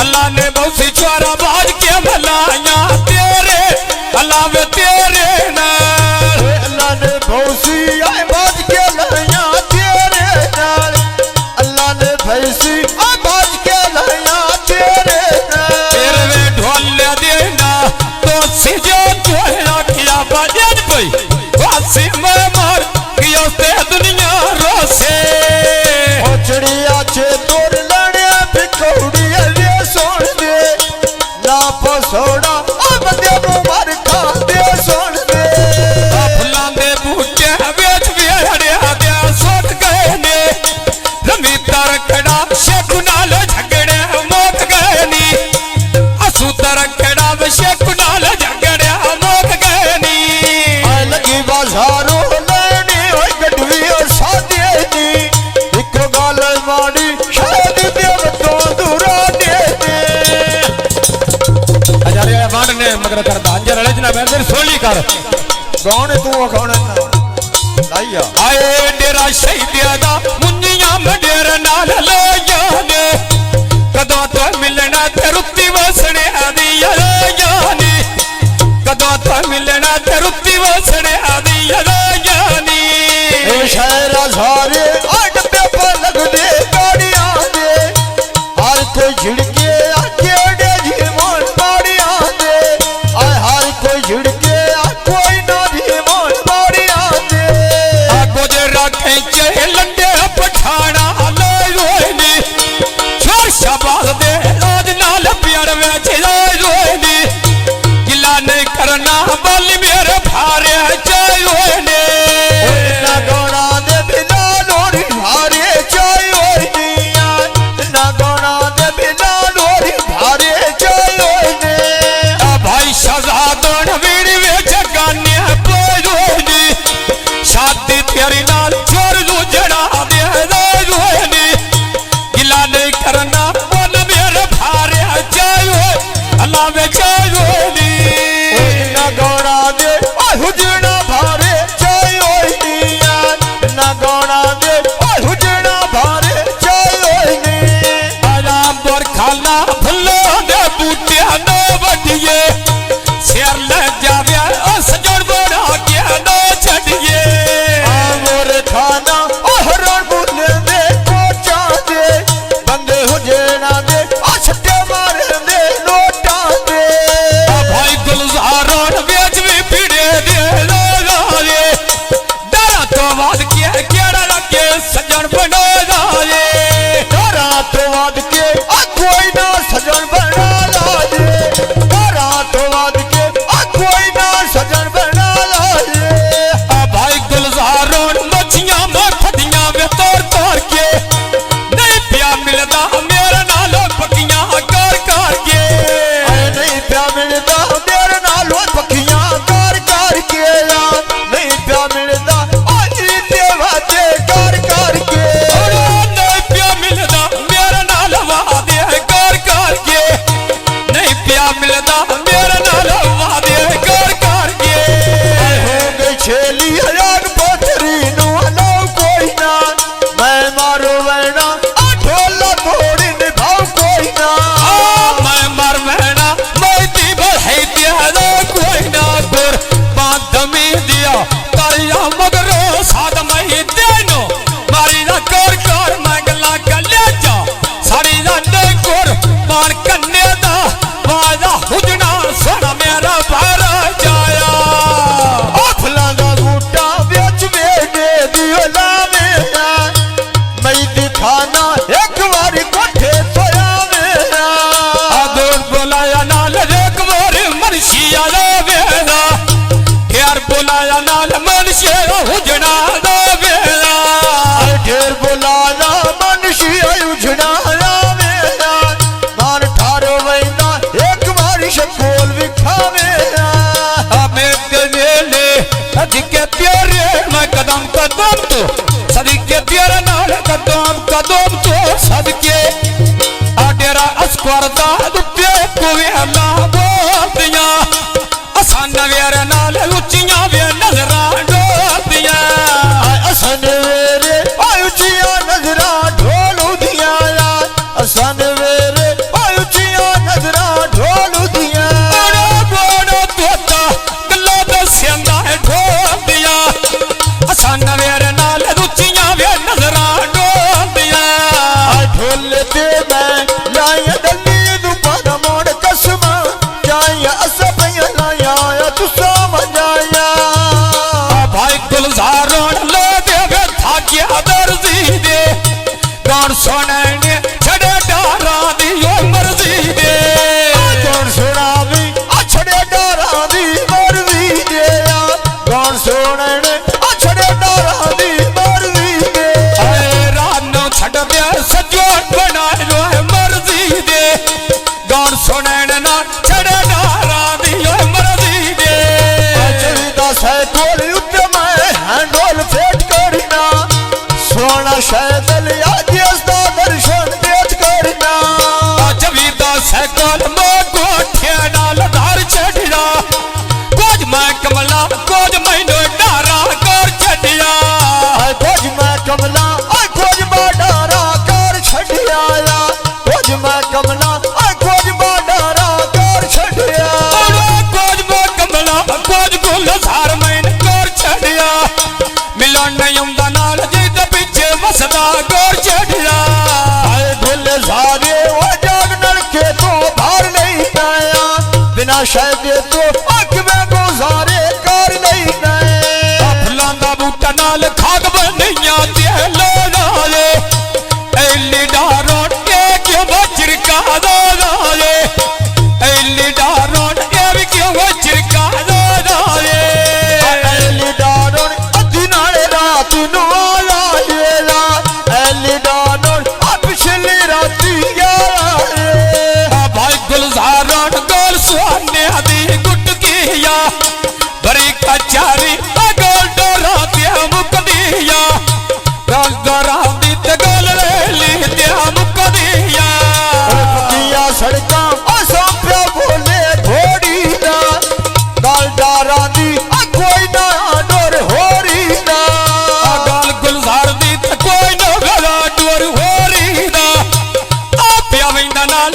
अल्लाह ने बहुत सी चोरा बाज के भलाया तेरे अल्लाह वे तेरे नाल अल्लाह ने बहुत सी बाज के लाया तेरे नाल अल्लाह ने भैसी बाज के लाया तेरे नाल तेरे वे ढोल देना तो सिजो तोया किया बाजन भाई वासी में मार किया से दुनिया रोसे ओ चिड़िया चे तोर लड़े फिकौड़ी वे सोन दे ना पसोड़ा बंदे को मार खा दे सोन दे फुलां दे बूटे वेच वेड़िया दे सोट गए ने रमी तरकड़ा शेख नाल झगड़े मोक गए नी असू तरकड़ा शेख नाल झगड़े मोक गए नी आ लगी बाजारो लेनी ओए गडवी और सादे नी इको गाल माड़ी शायद देव तो दूरा दे हजारे वांड ने मगर कर दांजर रले जना बेंदर सोली कर कौन तू कौन लाइया आए डेरा शहीदिया दा मुन्नियां मडेर नाल ले जाने कदों तो मिलना ते रुत्ती वसने आदी यानी कदों तो मिलना ते रुत्ती वसने आदी यानी ए शहरा सारे डब्बे पर लग दे गाड़ियां दे हर कोई झिड़के केड़े जीवन गाड़ियां दे हर कोई झिड़के कोई ना जीवन गाड़ियां दे गुजरा खेचे लंडे पठाना ले रोनी छोर शबाज दे रोज नाल प्यार वेच रोनी गिला नहीं करना बल मेरे भारे चाहिए ना गोना दे बिना लोरी भारे चाहिए ना गोना दे बिना लोरी भारे चाहिए भाई शहजादन वीर वेच गाने पोनी शादी तेरी नाल छोर जड़ा दे रोनी गिला नहीं करना बल मेरे भारे चाहिए अल्लाह वे चाहिए ना गोना दे हुजना भारे चाहिए ना गोना दे हुजना भारे चाहिए आराम पर खाना फुल्लो दे बूटे नो वडिए शेर ले जावे सजन बड़ा के नो छड़िए मोर खाना हरण बुले दे कोचा दे बंदे हुजना दे छट्टे मारे दे लोटा दे भाई गुलजारों वेच भी पीड़े दे लगाए डरा तो वाद के केड़ा लगे सजन बना लाए डरा तो वाद के कोई ना सजन बना लाए डरा तो वाद के कोई ना सजन बना लाए भाई गुलजारों मछियां मखदियां वे तोड़ तोड़ के नहीं पिया मिलता मेरे नालों पकियां कर कर के नहीं प्या मिलता मेरे नाल पखियां कर कर के नहीं प्या मिलता आजी देवा दे कर कर के नहीं पिया मिलता मेरे नाल वादे कर कर के नहीं पिया मिलता मेरे नाल वादे कर कर के हो गई छेली हजाग पोतरी नु लो कोई ना मैं मारो वैना ढोला थोड़ी निभाओ कोई ना मैं मर महना मैं दी बढ़ाई दिया कोई ना गुर बांधमी दिया करिया मगरो साध मही देनो मारी ना कर कर मैं गला गले जा सारी ना ने गुर मान कन्ने दा वादा हुजना सोना मेरा भर जाया फला दा बूटा बेच दे दियो लावे मैं दिखाना एक बारी कोठे सोया मेरा आदर बुलाया नाल एक बार मनशिया वेला यार बुलाया नाल मनशिया हुजना वेला ढेर बुलाना मनुष्य उझना मेरा मान ठारो वैना एक बारी शकोल विखा मेरा हमें तेरे अधिके तेरे मैं कदम कदम तो सदिके तेरे नाल कदम कदम तो सदके आडेरा अस्पर्धा दुपे कोवे अल्लाह बोलतियां असान वेरे नाल उचियां वे नजरा डोलतियां असन वेरे उचिया नजरा ढोल उदिया असन वेरे उचिया सोने ने छड़े डारा दी ओ मर्जी दे कौन सुना भी छड़े डारा दी मर्जी दे कौन सुने ने छड़े डारा दी मर्जी दे रात नो छड़ दे सजो बनाए लो मर्जी दे कौन सोने ना छड़े डारा दी ओ मर्जी दे डोल उत्तम हैंडोल फेट करना सोना शैदल आदियसदा दर्शन देत करना जवीदा सैकल मो गोठे नाल धार चढ़िया कुछ मैं कमला कुछ मैंने डारा कर छड़िया कुछ मैं कमला कुछ बाडारा कर छड़िया कुछ मैं कमला कुछ बाडारा कर छड़िया कुछ मैं कमला कुछ गुलजार मैंने कर छड़िया मिलन नहीं आंदा नाल जिद पीछे वसदा कर छड़िया गुलजारे वो जाग नलके तो बाहर नहीं आया बिना शायद तो अख में गुजारे कर नहीं गए फुलां दा बूटा नाल खाग बनिया ते लोड़ाए एली डारो के क्यों बचरका दोड़ाए एली डारो के भी क्यों बचरका दोड़ाए एली डारो अधी नाले रात नु आया एली डारो पिछली राती भाई गुलजारन गोल सुहाने दी गुटकिया बड़ी कचारी गोल डोरा ते मुकदिया गोल डोरा दी ते गोल रेली ते मुकदिया दिया सड़का असंप्या बोले थोड़ी ना गाल डारा दी कोई ना डोर होरी ना गोल गुलजार दी ते कोई ना गला डोर होरी ना आ पिया विंदा नाल